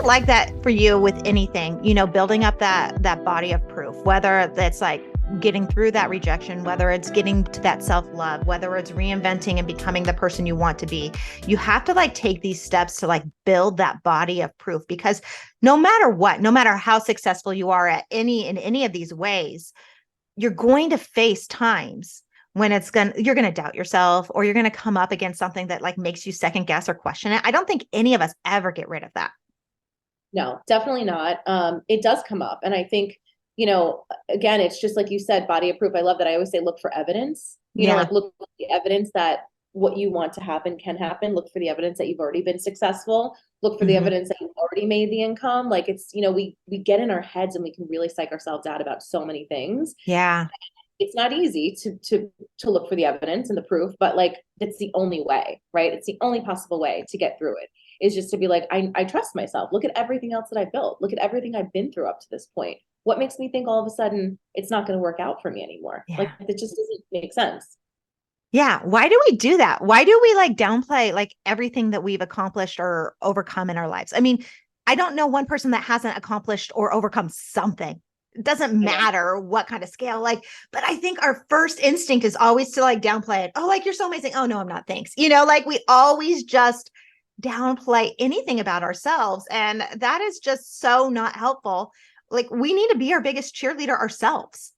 it like that for you with anything, building up that body of proof, whether that's like getting through that rejection, whether it's getting to that self-love, whether it's reinventing and becoming the person you want to be? You have to like take these steps to like build that body of proof, because no matter what, no matter how successful you are in any of these ways, you're going to face times when you're going to doubt yourself, or you're going to come up against something that like makes you second guess or question it. I don't think any of us ever get rid of that. No, definitely not. It does come up. And I think, again, it's just like you said, body of proof. I love that. I always say, look for evidence, Yeah. like look for the evidence that what you want to happen can happen. Look for the evidence that you've already been successful. Look for the Hmm. evidence that you've already made the income. Like it's, we get in our heads and we can really psych ourselves out about so many things. Yeah. It's not easy to look for the evidence and the proof, but like it's the only way, right? It's the only possible way to get through it, is just to be like, I trust myself. Look at everything else that I've built. Look at everything I've been through up to this point. What makes me think all of a sudden it's not going to work out for me anymore? Like Yeah. it just doesn't make sense. Yeah. Why do we do that? Why do we like downplay like everything that we've accomplished or overcome in our lives? I mean, I don't know one person that hasn't accomplished or overcome something. It doesn't I know. matter what kind of scale, like, but I think our first instinct is always to like downplay it. Oh, like you're so amazing. Oh, no, I'm not. Thanks. Like we always just downplay anything about ourselves. And that is just so not helpful. Like we need to be our biggest cheerleader ourselves.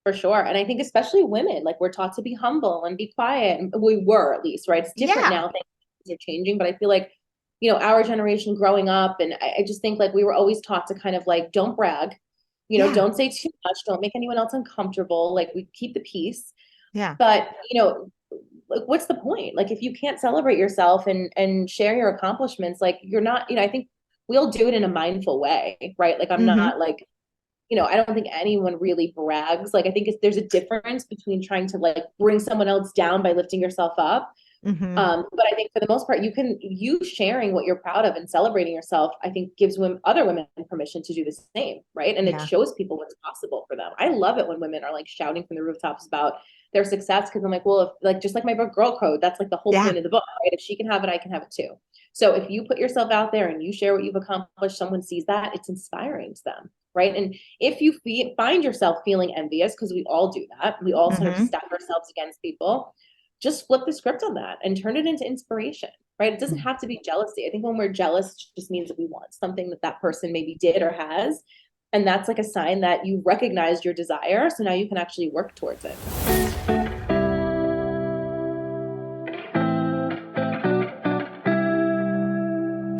For sure. And I think especially women, like we're taught to be humble and be quiet. And we were, at least, right? It's different Yeah. now. Things are changing, but I feel like, our generation growing up, and I just think like we were always taught to kind of like, don't brag, Yeah. don't say too much, don't make anyone else uncomfortable. Like we keep the peace. Yeah. But, like what's the point? Like if you can't celebrate yourself and share your accomplishments, like you're not, I think we'll do it in a mindful way, right? Like I'm Hmm. not like, I don't think anyone really brags. Like I think there's a difference between trying to like bring someone else down by lifting yourself up. Hmm. But I think for the most part, you sharing what you're proud of and celebrating yourself, I think gives other women permission to do the same, right? And it Yeah. shows people what's possible for them. I love it when women are like shouting from the rooftops about their success, because I'm like, well, if like just like my book Girl Code, that's like the whole Yeah. point of the book, right? If she can have it, I can have it too. So if you put yourself out there and you share what you've accomplished, someone sees that, it's inspiring to them, right? And if you find yourself feeling envious, because we all do that, we all sort of Hmm. stack ourselves against people, just flip the script on that and turn it into inspiration, right? It doesn't have to be jealousy. I think when we're jealous, it just means that we want something that that person maybe did or has. And that's like a sign that you recognized your desire. So now you can actually work towards it.